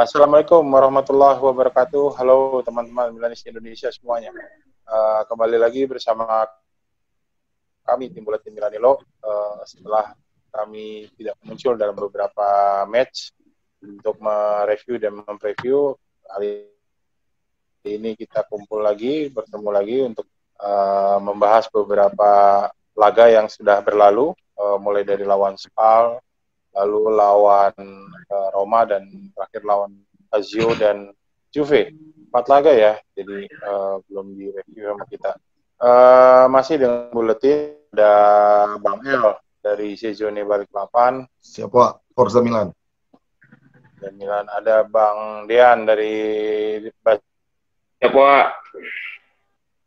Assalamualaikum warahmatullahi wabarakatuh. Halo teman-teman Milanis Indonesia semuanya. Kembali lagi bersama kami tim Buletin Milanilo setelah kami tidak muncul dalam beberapa match untuk mereview dan mempreview. Kali ini kita kumpul lagi, bertemu lagi untuk membahas beberapa laga yang sudah berlalu, mulai dari lawan Spal, lalu lawan Roma, dan terakhir lawan Lazio dan Juve. 4 laga ya, jadi belum direview sama kita. Masih dengan Buletin, ada Bang El dari Sezione Balikpapan. Siapa? Forza Milan. Dan Milan ada Bang Dean dari Siapa?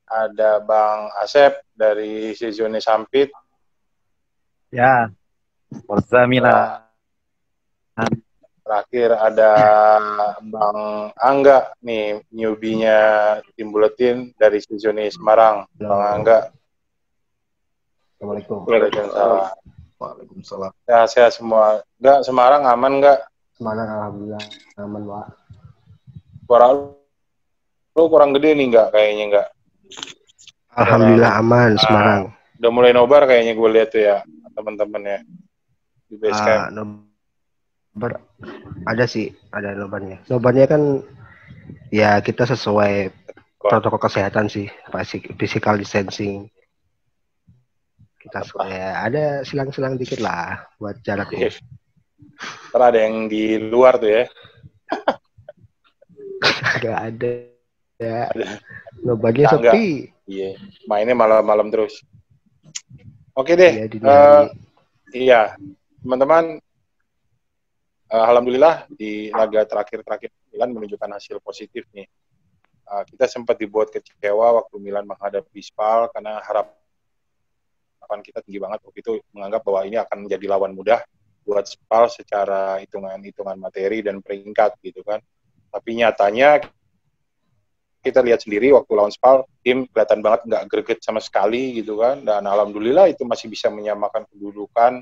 Ada Bang Asep dari Sezione Sampit. Ya, Forza Milan. Terakhir ada Bang Angga nih, newbie-nya tim Buletin dari Sezione Semarang. Bang Angga. Assalamualaikum. Waalaikumsalam. Waalaikumsalam. Ya, sehat semua. Enggak, Semarang aman enggak? Semarang alhamdulillah aman, Pak. Suara lu kurang gede nih enggak kayaknya enggak? Alhamdulillah aman Semarang. Udah mulai nobar kayaknya gue lihat tuh ya, teman-teman ya. Di base camp. Nobar ada sih, ada nobarnya. Nobarnya kan ya kita sesuai protokol kesehatan sih, physical distancing. Kita ya, ada silang-silang dikit lah buat jaraknya. Ntar ada yang di luar tuh ya. Gak ada ya. Nobarnya sepi. Iya, mainnya malam-malam terus. Oke deh. Iya, teman-teman. Alhamdulillah di laga terakhir Milan menunjukkan hasil positif nih. Kita sempat dibuat kecewa waktu Milan menghadapi Spal karena harapan kita tinggi banget waktu itu, menganggap bahwa ini akan menjadi lawan mudah buat Spal secara hitungan materi dan peringkat gitu kan. Tapi nyatanya kita lihat sendiri waktu lawan Spal, tim kelihatan banget nggak greget sama sekali gitu kan. Dan alhamdulillah itu masih bisa menyamakan kedudukan,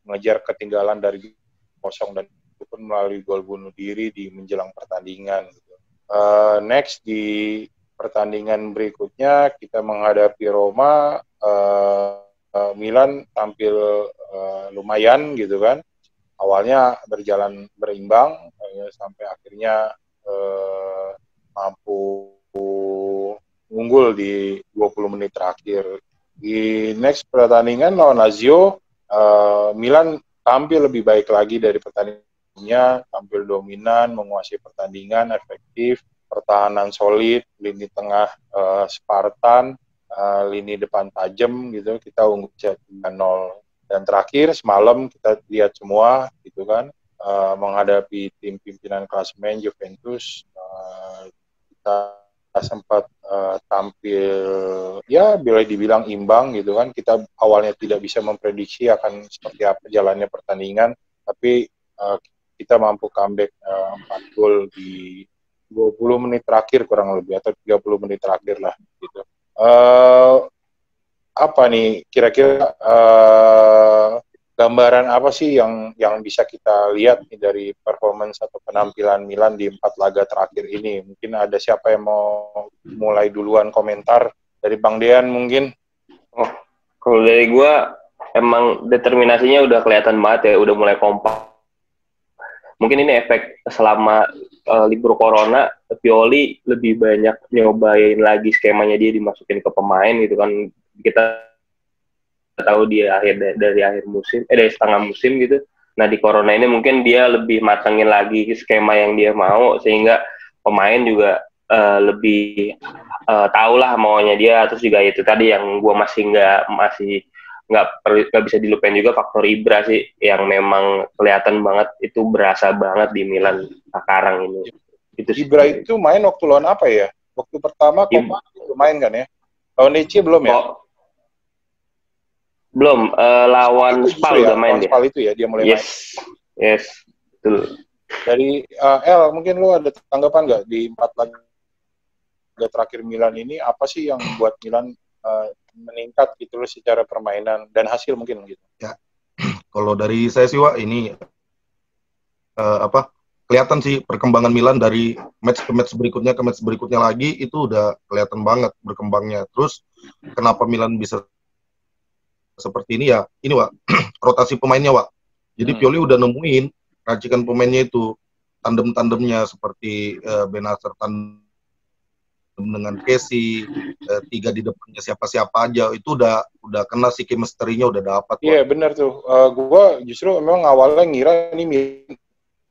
mengejar ketinggalan dari 0, dan itu pun melalui gol bunuh diri di menjelang pertandingan. Gitu. Next di pertandingan berikutnya kita menghadapi Roma. Milan tampil lumayan gitu kan. Awalnya berjalan berimbang sampai akhirnya mampu unggul di 20 menit terakhir. Di next pertandingan lawan Lazio, Milan tampil lebih baik lagi dari pertandingannya, tampil dominan, menguasai pertandingan, efektif, pertahanan solid, lini tengah Spartan, lini depan tajam gitu, kita unggul 3-0. Dan terakhir semalam kita lihat semua gitu kan, menghadapi tim pimpinan klasemen Juventus, kita sempat tampil ya boleh dibilang imbang gitu kan. Kita awalnya tidak bisa memprediksi akan seperti apa jalannya pertandingan, tapi kita mampu comeback 4 gol di 20 menit terakhir kurang lebih, atau 30 menit terakhir lah gitu. Apa nih kira-kira gambaran apa sih yang bisa kita lihat nih dari performance atau penampilan Milan di 4 laga terakhir ini? Mungkin ada siapa yang mau mulai duluan komentar? Dari Bang Dean mungkin? Oh, kalau dari gue emang determinasinya udah kelihatan banget ya, udah mulai kompak. Mungkin ini efek selama libur corona, Pioli lebih banyak nyobain lagi skemanya dia dimasukin ke pemain gitu kan. Kita tahu dia dari akhir musim, dari setengah musim gitu. Nah di corona ini mungkin dia lebih matangin lagi skema yang dia mau, sehingga pemain juga lebih tahulah maunya dia. Terus juga itu tadi yang gue masih nggak bisa dilupain juga faktor Ibra sih, yang memang kelihatan banget, itu berasa banget di Milan sekarang ini. Itu Ibra itu main waktu lawan apa ya? Waktu pertama Copa main kan ya? Lawan Lecce belum ya? Belum, lawan Spal udah main dia. Spal itu ya, dia mulai main. Yes, betul. Dari El, mungkin lu ada tanggapan nggak di 4 laga terakhir Milan ini, apa sih yang buat Milan meningkat gitu loh secara permainan dan hasil mungkin gitu? Ya, kalau dari saya sih Wak, ini kelihatan sih perkembangan Milan dari match ke match berikutnya ke match berikutnya lagi, itu udah kelihatan banget berkembangnya. Terus kenapa Milan bisa seperti ini ya? Ini Wak, rotasi pemainnya Wak. Jadi Pioli udah nemuin racikan pemainnya itu, tandem-tandemnya seperti Benacer tandem dengan Casey, 3 di depannya siapa-siapa aja, itu udah kena sih, chemistry-nya udah dapat. Iya benar tuh. Gue justru memang awalnya ngira ini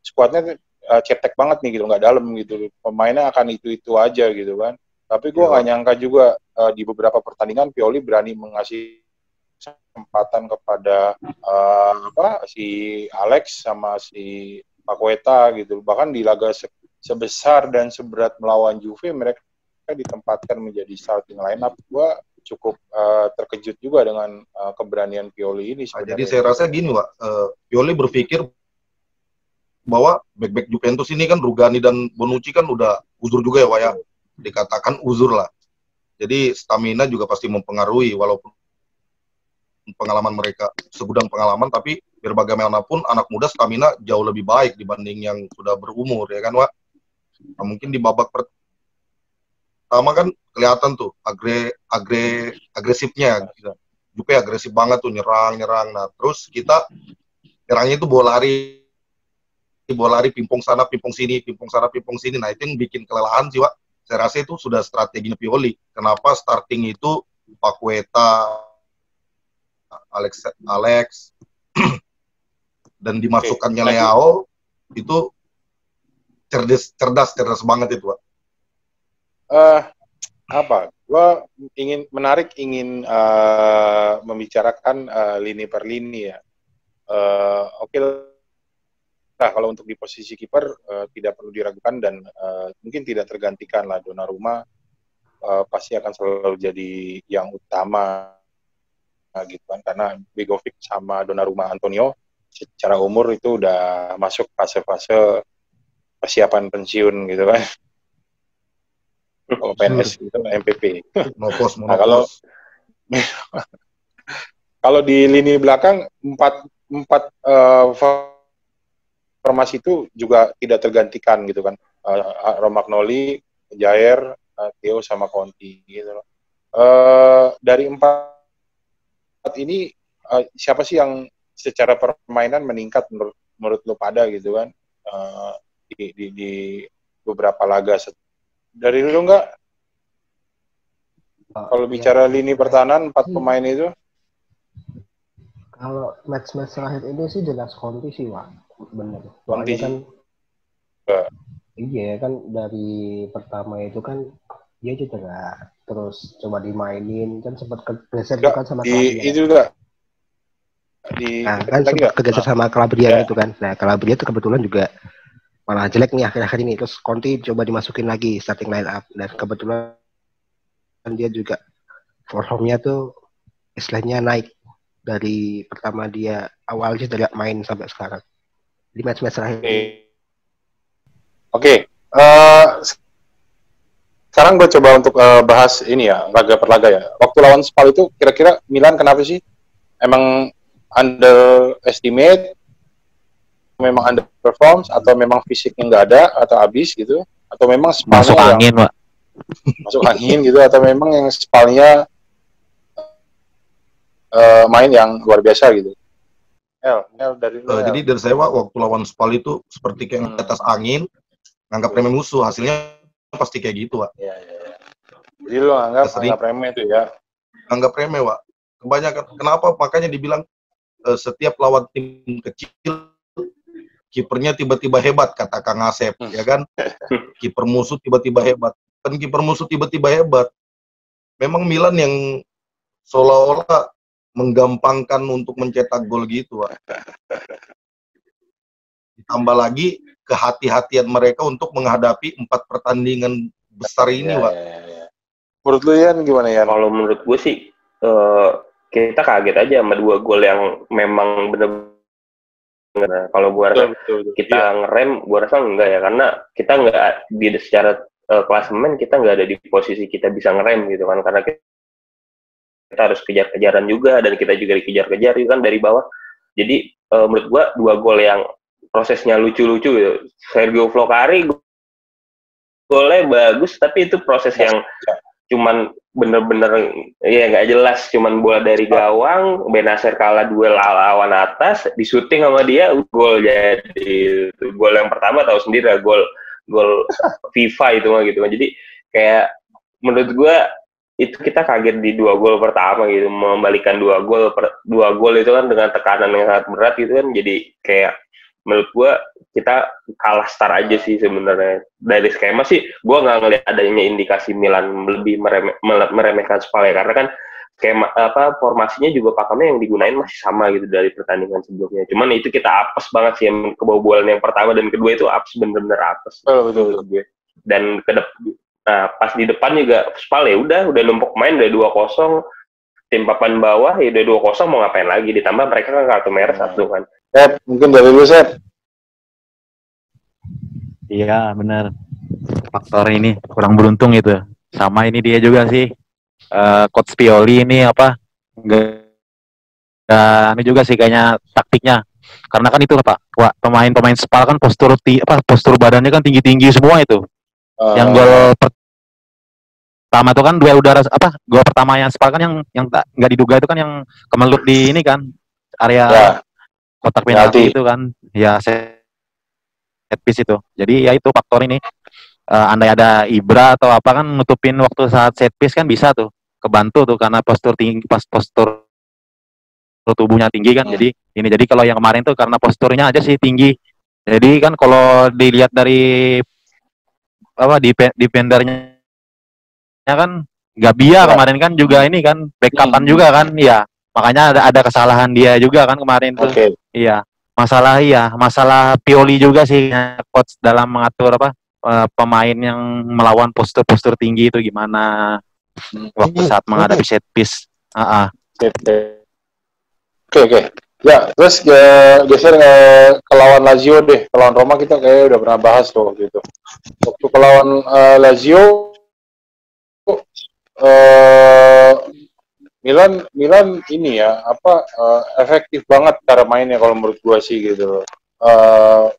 skuadnya cetek banget nih gitu, nggak dalam gitu. Pemainnya akan itu aja gitu kan. Tapi gue nggak nyangka juga di beberapa pertandingan Pioli berani mengasih kesempatan kepada si Alex sama si Paqueta gitu. Bahkan di laga sebesar dan seberat melawan Juve, mereka ditempatkan menjadi starting lineup. Gue cukup terkejut juga dengan keberanian Pioli ini sebenarnya. Jadi saya rasa gini Wak, Pioli berpikir bahwa back-back Juventus ini kan Rugani dan Bonucci kan udah uzur juga ya Wak ya, dikatakan uzur lah. Jadi stamina juga pasti mempengaruhi, walaupun pengalaman mereka segudang pengalaman, tapi biar bagaimanapun anak muda stamina jauh lebih baik dibanding yang sudah berumur ya kan Wak. Nah, mungkin di babak pertama kan kelihatan tuh agresifnya gitu. Juve agresif banget tuh, nyerang. Nah terus kita nyerangnya itu bola lari pimpong sana pimpong sini. Nah itu yang bikin kelelahan sih Wak. Saya rasa itu sudah strateginya Pioli. Kenapa starting itu Paqueta, Alex dan dimasukkannya Leao itu cerdas banget itu Wak. Gue ingin membicarakan lini per lini ya. Oke lah, kalau untuk di posisi kiper tidak perlu diragukan dan mungkin tidak tergantikan lah. Donnarumma pasti akan selalu jadi yang utama gitu kan, karena Begovic sama Donnarumma Antonio secara umur itu udah masuk fase-fase persiapan pensiun gitu kan. Kalau PNS itu MPP. Monopos. Nah, kalau di lini belakang empat formasi itu juga tidak tergantikan gitu kan. Romagnoli, Jair, Theo sama Conti gitu loh. Dari 4 ini siapa sih yang secara permainan meningkat menurut lo pada gitu kan, di beberapa laga? Dari dulu nggak? Kalau bicara lini pertahanan 4 pemain itu? Kalau match terakhir ini sih jelas Conti sih Wak, bener. Conti kan, iya kan dari pertama itu kan dia cedera, terus coba dimainin kan sempat kegeser kan sama Calabria. Itu juga. Kan sempat kegeser sama Calabria itu kan. Nah Calabria itu kebetulan juga malah jelek nih akhir-akhir ini. Terus Conti coba dimasukin lagi starting line up, dan kebetulan dia juga formnya tuh istilahnya naik dari pertama dia awalnya dari main sampai sekarang di match terakhir. Oke. Sekarang gue coba untuk bahas ini ya, laga per laga ya. Waktu lawan Spal itu kira-kira Milan kenapa sih? Emang underestimate, memang underperform, atau memang fisiknya nggak ada atau habis gitu, atau memang Spalnya masuk angin Pak. Masuk angin gitu, atau memang yang Spalnya main yang luar biasa gitu. Dari jadi dari saya waktu lawan Spal itu seperti kayak di atas angin, nganggap remeh musuh, hasilnya pasti kayak gitu Wak. Iya. Jadi lo anggap remeh itu ya? Anggap remeh Wak. Kebanyakan kenapa makanya dibilang setiap lawan tim kecil kipernya tiba-tiba hebat, kata Kang Asep, ya kan? Kiper musuh tiba-tiba hebat. Kan kiper musuh tiba-tiba hebat. Memang Milan yang seolah-olah menggampangkan untuk mencetak gol gitu, Wak. Ditambah lagi kehati-hatian mereka untuk menghadapi 4 pertandingan besar ini, Wak. Ya. Menurut lu Yan gimana ya? Kalau menurut gue sih kita kaget aja sama 2 gol yang memang benar. Kalau gue rasa kita ngerem, gue rasa enggak ya, karena kita nggak di secara klasemen kita nggak ada di posisi kita bisa ngerem gitu kan, karena kita harus kejar-kejaran juga dan kita juga dikejar-kejar gitu kan dari bawah. Jadi menurut gue 2 gol yang prosesnya lucu-lucu gitu. Sergio Floccari golnya bagus, tapi itu proses yang cuman bener-bener ya nggak jelas, cuman bola dari gawang, Benacer kalah duel lawan atas, disuting sama dia, gol jadi. Gol yang pertama tahu sendiri lah, gol FIFA itu mah gitu. Jadi kayak menurut gue itu kita kaget di 2 gol pertama gitu, membalikan 2 gol itu kan dengan tekanan yang sangat berat gitu kan, jadi kayak menurut gue kita kalah start aja sih sebenarnya. Dari skema sih gue nggak ngelihat adanya indikasi Milan lebih meremehkan Spal ya, karena kan skema formasinya juga pakemnya yang digunain masih sama gitu dari pertandingan sebelumnya. Cuman itu kita apes banget sih, yang kebobolan yang pertama dan kedua itu apes, bener-bener apes. Betul. Dan nah pas di depan juga Spal ya udah numpuk main, udah 2-0, tim papan bawah ya udah 2-0, mau ngapain lagi, ditambah mereka kan kartu merah 1 kan. Mungkin dari lu, Sep. Iya, benar. Faktor ini kurang beruntung itu. Sama ini dia juga sih. Coach Pioli ini ini juga sih kayaknya taktiknya. Karena kan itu Pak, pemain Spal kan postur badannya kan tinggi-tinggi semua itu. Yang gol pertama itu kan duel udara gol pertama yang Spal kan yang nggak diduga itu kan yang kemelut di ini kan area kotak penalti itu kan, ya set piece itu. Jadi ya itu faktor ini. Andai ada Ibra atau apa kan nutupin waktu saat set piece kan bisa tuh, kebantu tuh karena postur tubuhnya tinggi kan. Jadi kalau yang kemarin tuh karena posturnya aja sih tinggi. Jadi kan kalau dilihat dari defendernya kan Gabia kemarin kan juga ini kan backupan juga kan, ya makanya ada kesalahan dia juga kan kemarin tuh. Iya, masalah Pioli juga sih coach dalam mengatur pemain yang melawan postur tinggi itu gimana waktu saat menghadapi set piece. Oke. Ya, terus geser ke lawan Lazio deh. Ke lawan Roma kita kayak udah pernah bahas tuh gitu. Waktu ke lawan Lazio, Milan ini ya efektif banget cara mainnya kalau menurut gua sih gitu.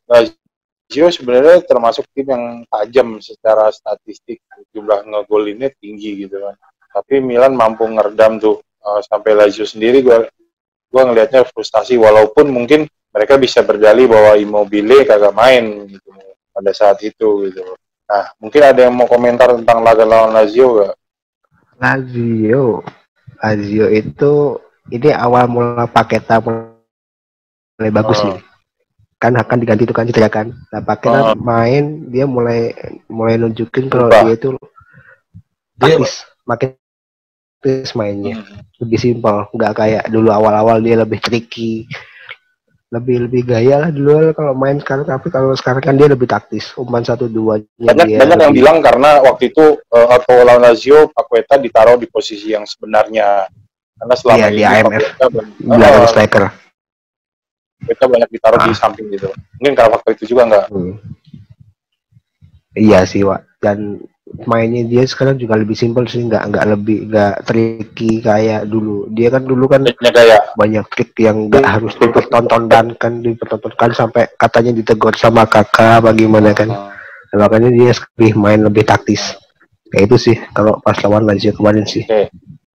Lazio sebenarnya termasuk tim yang tajam secara statistik, jumlah ngegolinnya tinggi gitu kan. Tapi Milan mampu ngeredam tuh sampai Lazio sendiri gua ngelihatnya frustasi, walaupun mungkin mereka bisa berdalih bahwa Immobile kagak main gitu pada saat itu gitu. Nah, mungkin ada yang mau komentar tentang laga lawan Lazio gak? Lazio itu ini awal mula Paketa mulai bagus nih. Kan akan diganti itu kan cedera kan. Nah, Paketa main dia mulai nunjukin kalau dia itu makin mainnya lebih simpel, nggak kayak dulu awal-awal dia lebih tricky, lebih gaya lah dulu kalau main sekarang. Tapi kalau sekarang kan dia lebih taktis, umpan 1-2 banyak yang bilang karena waktu itu atau lawan Lazio Paqueta ditaruh di posisi yang sebenarnya, karena selama ini di IMF belakang striker Paqueta banyak ditaruh di samping gitu. Mungkin karena faktor itu juga nggak? Iya sih Wak, dan mainnya dia sekarang juga lebih simpel sih, nggak tricky kayak dulu. Dia kan dulu kan banyak trik yang nggak harus dipertontonkan sampai katanya ditegur sama kakak bagaimana kan. Nah, makanya dia lebih taktis. Kayak itu sih kalau pas lawan Lazio kemarin sih.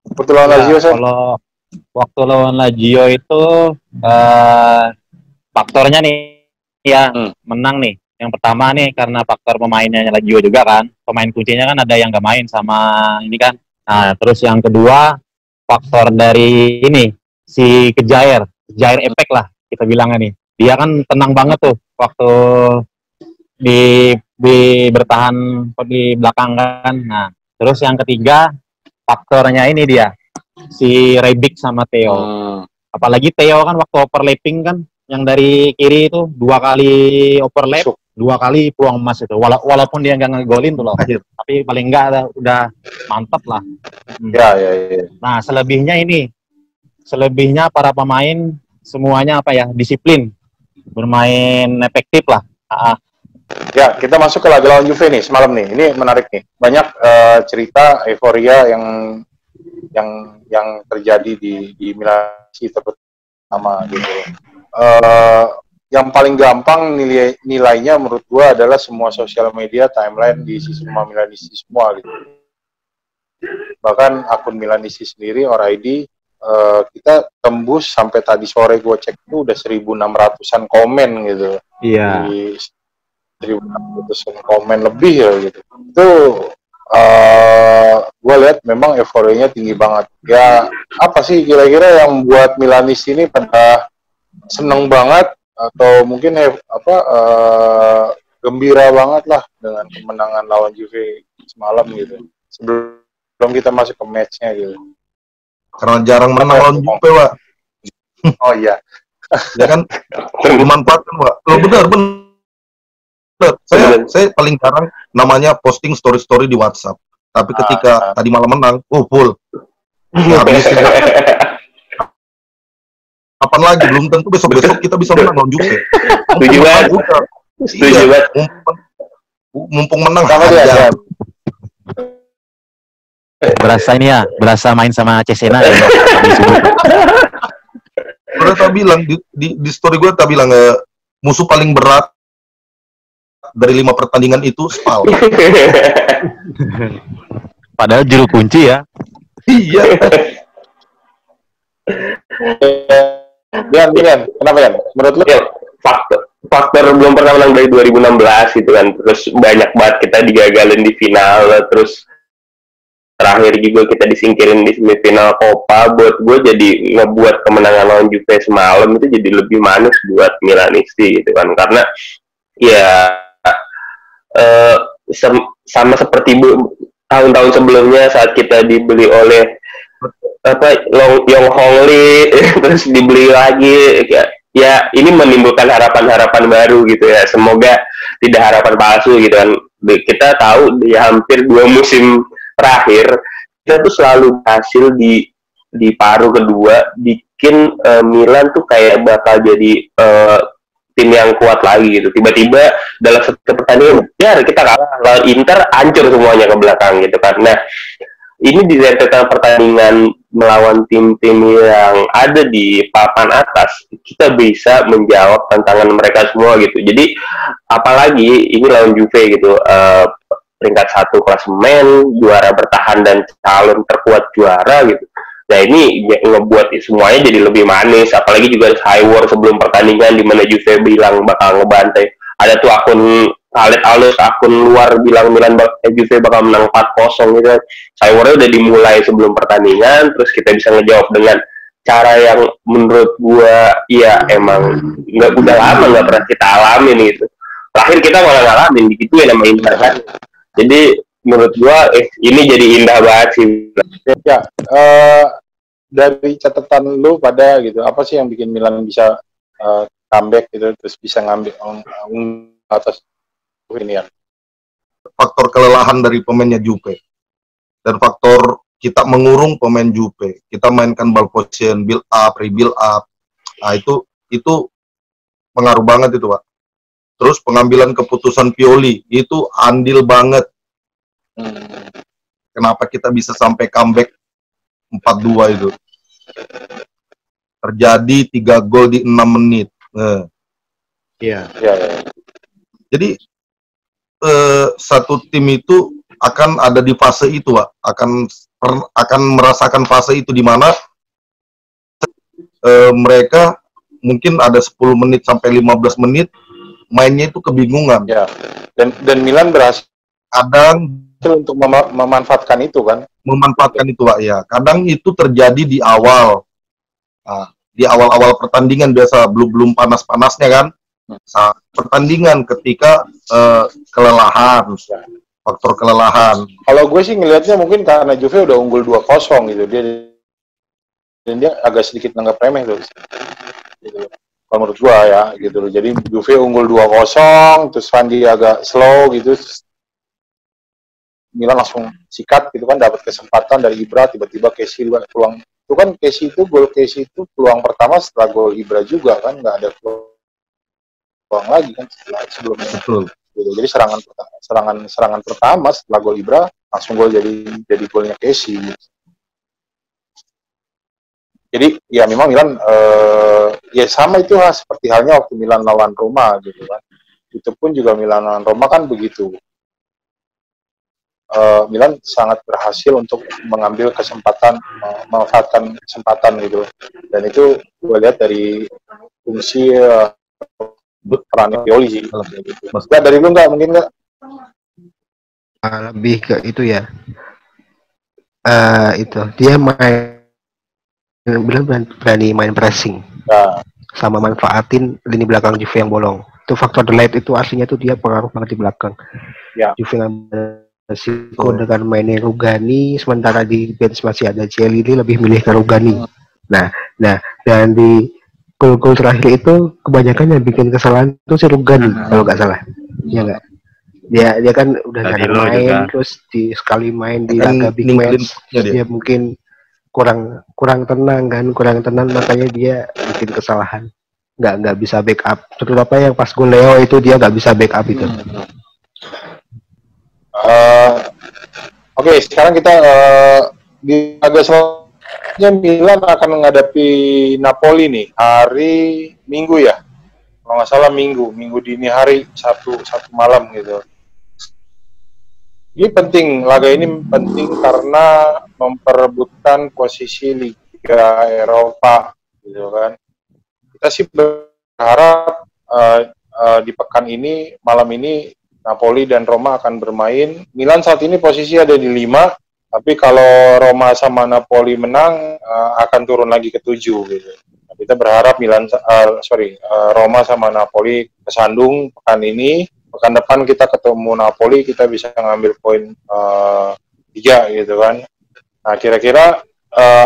Waktu lawan Lazio kalau waktu lawan Lazio itu faktornya nih ya menang nih. Yang pertama nih karena faktor pemainnya Lazio juga kan, pemain kuncinya kan ada yang nggak main sama ini kan. Nah terus yang kedua faktor dari ini si Kejair efek lah kita bilangnya nih. Dia kan tenang banget tuh waktu di bertahan di belakang kan. Nah terus yang ketiga faktornya ini dia si Rebic sama Theo. Apalagi Theo kan waktu overlapping kan yang dari kiri itu 2 kali overlap, 2 kali peluang emas itu. Walaupun dia nggak ngegolin tuh loh, tapi paling nggak udah mantap lah. Ya. Nah selebihnya para pemain semuanya disiplin, bermain efektif lah. Ya, kita masuk ke laga lawan Juve nih semalam nih. Ini menarik nih. Banyak cerita euforia yang terjadi di Milan terutama gitu. yang paling gampang nilainya menurut gua adalah semua sosial media timeline di semua Milanisti semua gitu. Bahkan akun Milanisti sendiri ORID kita tembus sampai tadi sore gua cek itu udah 1.600-an komen gitu. Iya. Di 1.600-an komen lebih ya gitu. Itu gue lihat memang euforianya tinggi banget. Ya apa sih kira-kira yang buat Milanisti ini pada seneng banget atau mungkin gembira banget lah dengan kemenangan lawan Juve semalam gitu. Sebelum kita masuk ke match-nya gitu. Karena jarang menang lawan Juve, Pak. Oh iya. Ya kan dimanfaatkan, Pak. Oh, benar. Saya paling jarang namanya posting story di WhatsApp. Tapi ketika tadi malam menang, full. Ya, habis kapan lagi? Belum tentu besok-besok kita bisa menang lawan Juve. Setuju banget. Mumpung menang aja. Berasa ini ya, berasa main sama Cesena ya. Udah tak bilang di story gue tak bilang musuh paling berat dari 5 pertandingan itu Spal. Padahal juru kunci ya. Iya. Bian, kenapa ya? Menurut lu faktor belum pernah menang dari 2016 gitu kan, terus banyak banget kita digagalin di final, terus terakhir juga kita disingkirin di semifinal Copa. Buat gue jadi ngebuat kemenangan lawan Juve semalam itu jadi lebih manis buat Milanisti gitu kan, karena ya sama seperti tahun-tahun sebelumnya saat kita dibeli oleh Yong Hongli terus dibeli lagi ya ini menimbulkan harapan-harapan baru gitu ya, semoga tidak harapan palsu gitu kan. Kita tahu di hampir 2 musim terakhir kita tuh selalu hasil di paruh kedua bikin Milan tuh kayak bakal jadi tim yang kuat lagi gitu. Tiba-tiba dalam satu pertandingan ya kita kalah lawan Inter, hancur semuanya ke belakang gitu kan. Nah ini di rentetan pertandingan melawan tim-tim yang ada di papan atas, kita bisa menjawab tantangan mereka semua gitu. Jadi apalagi ini lawan Juve gitu, peringkat 1 klasemen, juara bertahan dan calon terkuat juara gitu. Nah ini ngebuat semuanya jadi lebih manis. Apalagi juga high war sebelum pertandingan di mana Juve bilang bakal ngebantai. Ada tuh akun Khaled Alus, akun luar bilang Juve bakal menang 4-0 gitu. High war-nya udah dimulai sebelum pertandingan, terus kita bisa ngejawab dengan cara yang menurut gua ya emang udah lama nggak pernah kita alamin gitu. Terakhir kita malah ngalamin digituin sama Inter kan. Jadi menurut gua ini jadi indah banget sih. Ya, dari catatan lu pada gitu, apa sih yang bikin Milan bisa comeback gitu, terus bisa ngambil atas ini ya? Faktor kelelahan dari pemainnya Juve dan faktor kita mengurung pemain Juve. Kita mainkan ball possession, build up, rebuild up. Nah itu pengaruh banget itu, Pak. Terus pengambilan keputusan Pioli itu andil banget. Kenapa kita bisa sampai comeback 4-2 itu? Terjadi 3 gol di 6 menit. Iya. Jadi satu tim itu akan ada di fase itu, Pak. Akan merasakan fase itu di mana mereka mungkin ada 10 menit sampai 15 menit mainnya itu kebingungan. Ya. Dan Milan berhasil kadang untuk memanfaatkan itu kan. Memanfaatkan itu, Pak, ya. Kadang itu terjadi di awal. Nah, di awal-awal pertandingan biasa belum panas-panasnya kan. Saat pertandingan ketika kelelahan, faktor kelelahan. Kalau gue sih ngelihatnya mungkin karena Juve udah unggul 2-0 gitu, dia agak sedikit nanggap remeh tuh. Gitu. Kalau menurut gue ya gitu loh. Jadi Juve unggul 2-0, terus Fandi agak slow gitu. Milan langsung sikat gitu kan, dapat kesempatan dari Ibra, tiba-tiba Kessi peluang. Itu kan gol Kessi itu peluang pertama setelah gol Ibra juga kan, nggak ada peluang lagi kan sebelumnya. Betul. Gitu. Jadi serangan pertama setelah gol Ibra langsung gol jadi golnya Kessi. Gitu. Jadi ya memang Milan ya sama itu seperti halnya waktu Milan lawan Roma gitu kan. Itu pun juga Milan lawan Roma kan begitu. Milan sangat berhasil untuk mengambil kesempatan, memanfaatkan kesempatan gitu. Dan itu gue lihat dari fungsi peran Pioli sih. Gitu. Nggak, dari lu nggak mungkin nggak? Lebih ke itu ya. Itu dia berani main pressing. Nah, sama manfaatin lini belakang Juve yang bolong. Itu faktor delay itu aslinya tuh dia pengaruh banget di belakang. Ya. Juve resiko dengan mainnya Rugani, sementara di bench masih ada Cielini, lebih milih ke Rugani. Nah, dan di gol-gol terakhir itu kebanyakan yang bikin kesalahan itu si Rugani kalau nggak salah. Iya nggak? Dia kan udah jarang main, juga. Terus sekali main di laga big match, dia mungkin kurang tenang kan, makanya dia bikin kesalahan. Nggak bisa backup. Terutama yang pas gol Leo itu dia nggak bisa backup itu. Oke, sekarang kita di laga selanjutnya Milan akan menghadapi Napoli nih hari Minggu ya, kalau nggak salah Minggu dini hari, satu malam gitu. Ini penting, laga ini penting karena memperebutkan posisi Liga Eropa gitu kan. Kita sih berharap di pekan ini, malam ini Napoli dan Roma akan bermain. Milan saat ini posisi ada di 5, tapi kalau Roma sama Napoli menang akan turun lagi ke 7 gitu. Nah, kita berharap Roma sama Napoli kesandung pekan ini. Pekan depan kita ketemu Napoli, kita bisa ngambil poin 3 gitu kan. Nah, kira-kira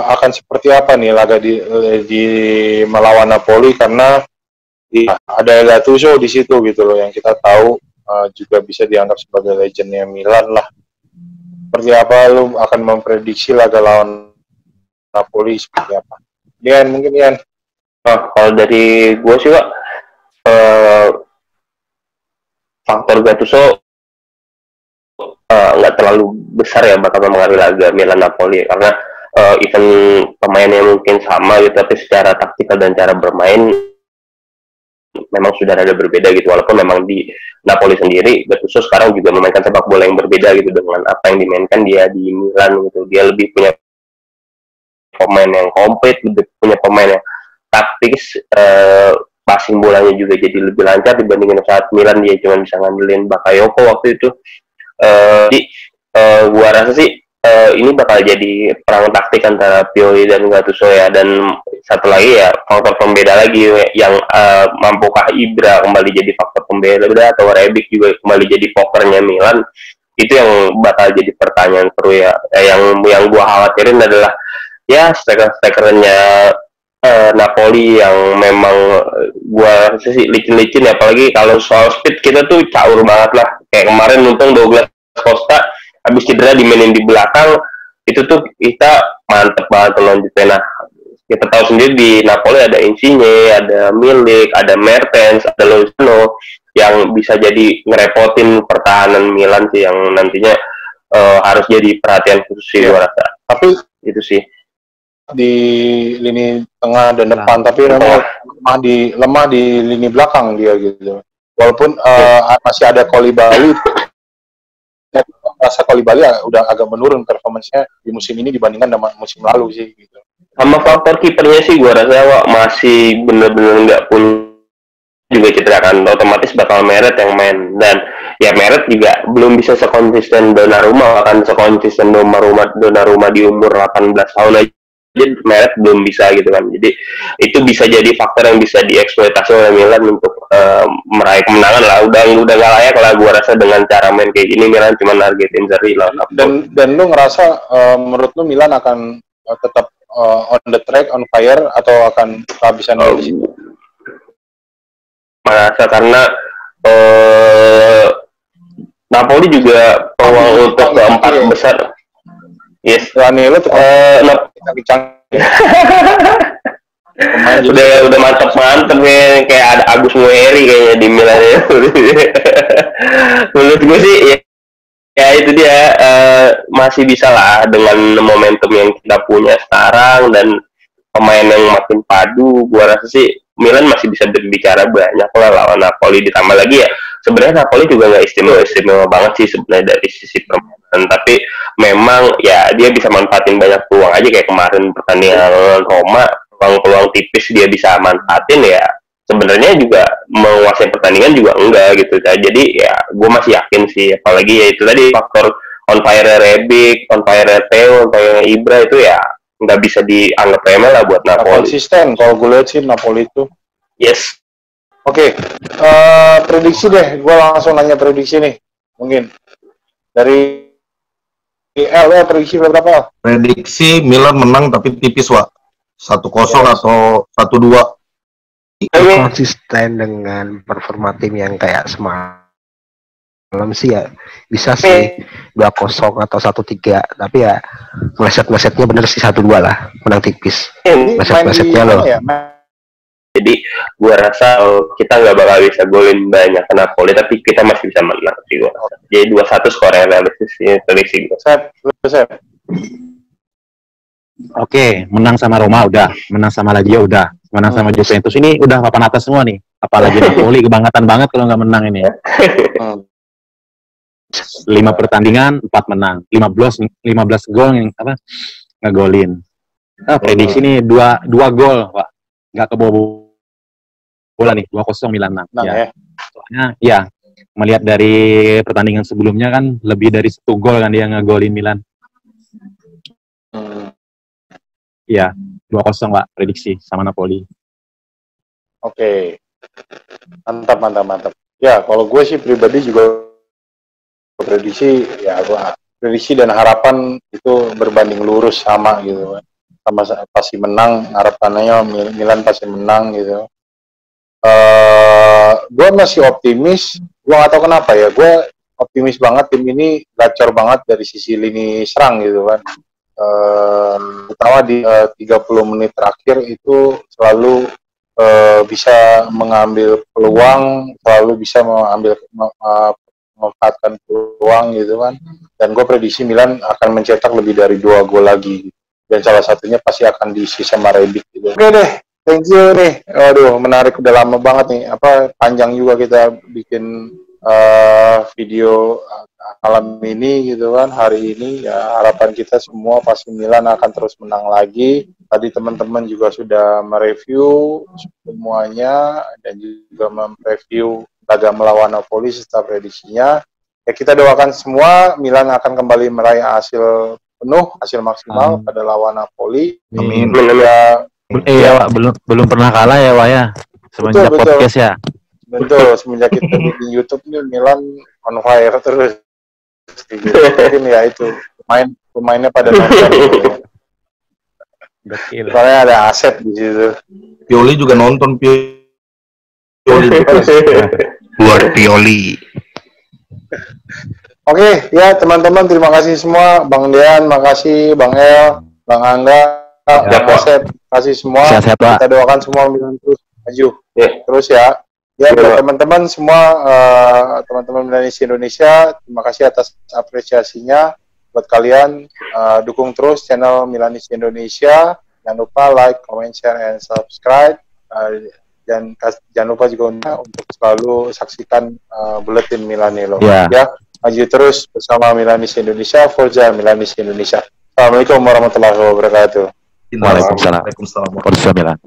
akan seperti apa nih laga di melawan Napoli, karena ada Gattuso di situ gitu loh, yang kita tahu juga bisa dianggap sebagai legendnya Milan lah. Seperti apa lu akan memprediksi laga lawan Napoli seperti apa? Ian, mungkin Ian. Kalau dari gue sih Pak, faktor Gattuso nggak terlalu besar ya bakal mempengaruhi laga Milan Napoli, karena event pemainnya mungkin sama gitu, tapi secara taktikal dan cara bermain memang sudah ada berbeda gitu. Walaupun memang di Napoli sendiri Gattuso sekarang juga memainkan sepak bola yang berbeda gitu dengan apa yang dimainkan dia di Milan gitu. Dia lebih punya pemain yang komplit, lebih punya pemain yang taktis, passing bolanya juga jadi lebih lancar dibandingin saat Milan dia cuma bisa ngandelin Bakayoko waktu itu. Jadi gua rasa sih ini bakal jadi perang taktik antara Pioli dan Gattuso ya. Dan satu lagi ya faktor pembeda lagi yang mampukah Ibra kembali jadi faktor pembeda atau Rebic juga kembali jadi pokernya Milan, itu yang bakal jadi pertanyaan seru ya. Yang gua khawatirin adalah ya striker-strikernya Napoli yang memang gua rasa sih licin-licin ya, apalagi kalau soal speed kita tuh caur banget lah. Kayak kemarin untung Douglas Costa habis cedera dimainin di belakang, itu tuh kita mantep banget lawan Juve. Nah, kita tahu sendiri di Napoli ada Insigne, ada Milik, ada Mertens, ada Lozano yang bisa jadi ngerepotin pertahanan Milan sih, yang nantinya harus jadi perhatian khusus sih gua rasa. Tapi itu sih di lini tengah dan depan, tapi memang lemah di lini belakang dia gitu. Walaupun masih ada Koulibaly, rasa Koulibaly udah agak menurun performance-nya di musim ini dibandingkan dengan musim lalu sih gitu. Sama faktor kipernya sih gua rasa masih bener-bener nggak punya, juga cedera kan, otomatis bakal Meret yang main. Dan ya Meret juga belum bisa sekonsisten Donnarumma, kan sekonsisten Donnarumma di umur 18 tahun aja Meret belum bisa gitu kan. Jadi itu bisa jadi faktor yang bisa dieksploitasi oleh Milan untuk meraih kemenangan lah. Udah gak layak lah gua rasa dengan cara main kayak gini. Milan cuma nargetin seri lah. Dan lu ngerasa menurut lu Milan akan tetap on the track, on fire, atau akan kehabisan di situ? Merasa karena Napoli juga peluang untuk keempat besar. Yes, Danilo udah mantep nih, kayak ada Agus Mueri kayaknya di Milan ya. Menurut gue sih ya itu dia, masih bisa lah dengan momentum yang kita punya sekarang, dan pemain yang makin padu, gua rasa sih Milan masih bisa berbicara banyak lah lawan Napoli. Ditambah lagi ya sebenarnya Napoli juga nggak istimewa banget sih sebenarnya dari sisi permainan, tapi memang ya dia bisa manfaatin banyak peluang aja kayak kemarin pertandingan Roma, peluang-peluang tipis dia bisa manfaatin ya. Sebenarnya juga menguasai pertandingan juga enggak gitu. Jadi ya gue masih yakin sih, apalagi ya itu tadi faktor on fire Rebic, on fire Theo, on fire Ibra itu ya nggak bisa dianggap remeh lah buat Napoli. Konsisten kalau gue lihat sih Napoli itu. Yes. Oke, prediksi deh. Gue langsung nanya prediksi nih. Mungkin dari prediksi berapa? Prediksi Milan menang tapi tipis, Wak. 1-0 atau 1-2. Konsisten dengan performa tim yang kayak semalam sih ya bisa sih 2-0 atau 1-3, tapi ya meleset-melesetnya bener sih 1-2 lah, menang tipis. Meleset-melesetnya loh. Jadi gua rasa kita nggak bakal bisa golin banyak ke Napoli, tapi kita masih bisa menang sih gua rasa. Jadi 2-1 skor yang realistis sih prediksi gua. Oke, menang sama Roma udah, menang sama Lazio udah, menang sama Juventus ini udah papan atas semua nih. Apalagi Napoli kebangetan banget kalau nggak menang ini. 5 pertandingan 4 menang, 15 gol yang ngegolin. Prediksi nih 2 gol, Pak. Nggak kebobolan bola nih, 2-0 Milan. Ya. Soalnya ya melihat dari pertandingan sebelumnya kan lebih dari 1 gol kan dia ngegolin Milan. Iya, 2-0 Pak prediksi sama Napoli. Oke. Mantap. Ya, kalau gue sih pribadi juga prediksi dan harapan itu berbanding lurus sama gitu kan. Sama pasti menang, harapannya Milan pasti menang gitu. Gue masih optimis. Gue gak tahu kenapa ya, gue optimis banget tim ini gacor banget dari sisi lini serang gitu kan. Terutama di 30 menit terakhir itu selalu bisa mengambil peluang, selalu bisa memanfaatkan peluang gitu kan. Dan gue prediksi Milan akan mencetak lebih dari 2 gol lagi, dan salah satunya pasti akan diisi sama Rebic gitu. Oke deh, thank you nih. Aduh, menarik, udah lama banget nih. Panjang juga kita bikin video malam ini gitu kan, hari ini ya. Harapan kita semua pasti Milan akan terus menang lagi. Tadi teman-teman juga sudah mereview semuanya dan juga mereview laga melawan Napoli serta prediksinya. Ya, kita doakan semua Milan akan kembali meraih hasil penuh, hasil maksimal pada lawan Napoli. Amin. Ya, belum pernah kalah ya, Wak ya. Semenjak podcast ya. Betul, semenjak kita bikin YouTube nih Milan on fire terus. Mungkin ya itu pemainnya pada nonton gitu. Soalnya ada Asep di situ. Pioli juga nonton Pioli. Buat Pioli. Oke, ya teman-teman, terima kasih semua. Bang Dean, makasih. Bang El, Bang Angga, Bang Asep, kasih semua. Sehat, kita doakan semua Milan terus maju. Terus ya. Ya, buat teman-teman semua, teman-teman Milanisti Indonesia, terima kasih atas apresiasinya. Buat kalian, dukung terus channel Milanisti Indonesia. Jangan lupa like, comment, share, and subscribe. Dan jangan lupa juga untuk selalu saksikan Buletin Milanello. Ya, maju terus bersama Milanisti Indonesia, Forza Milanisti Indonesia. Assalamualaikum warahmatullahi wabarakatuh. Waalaikumsalam.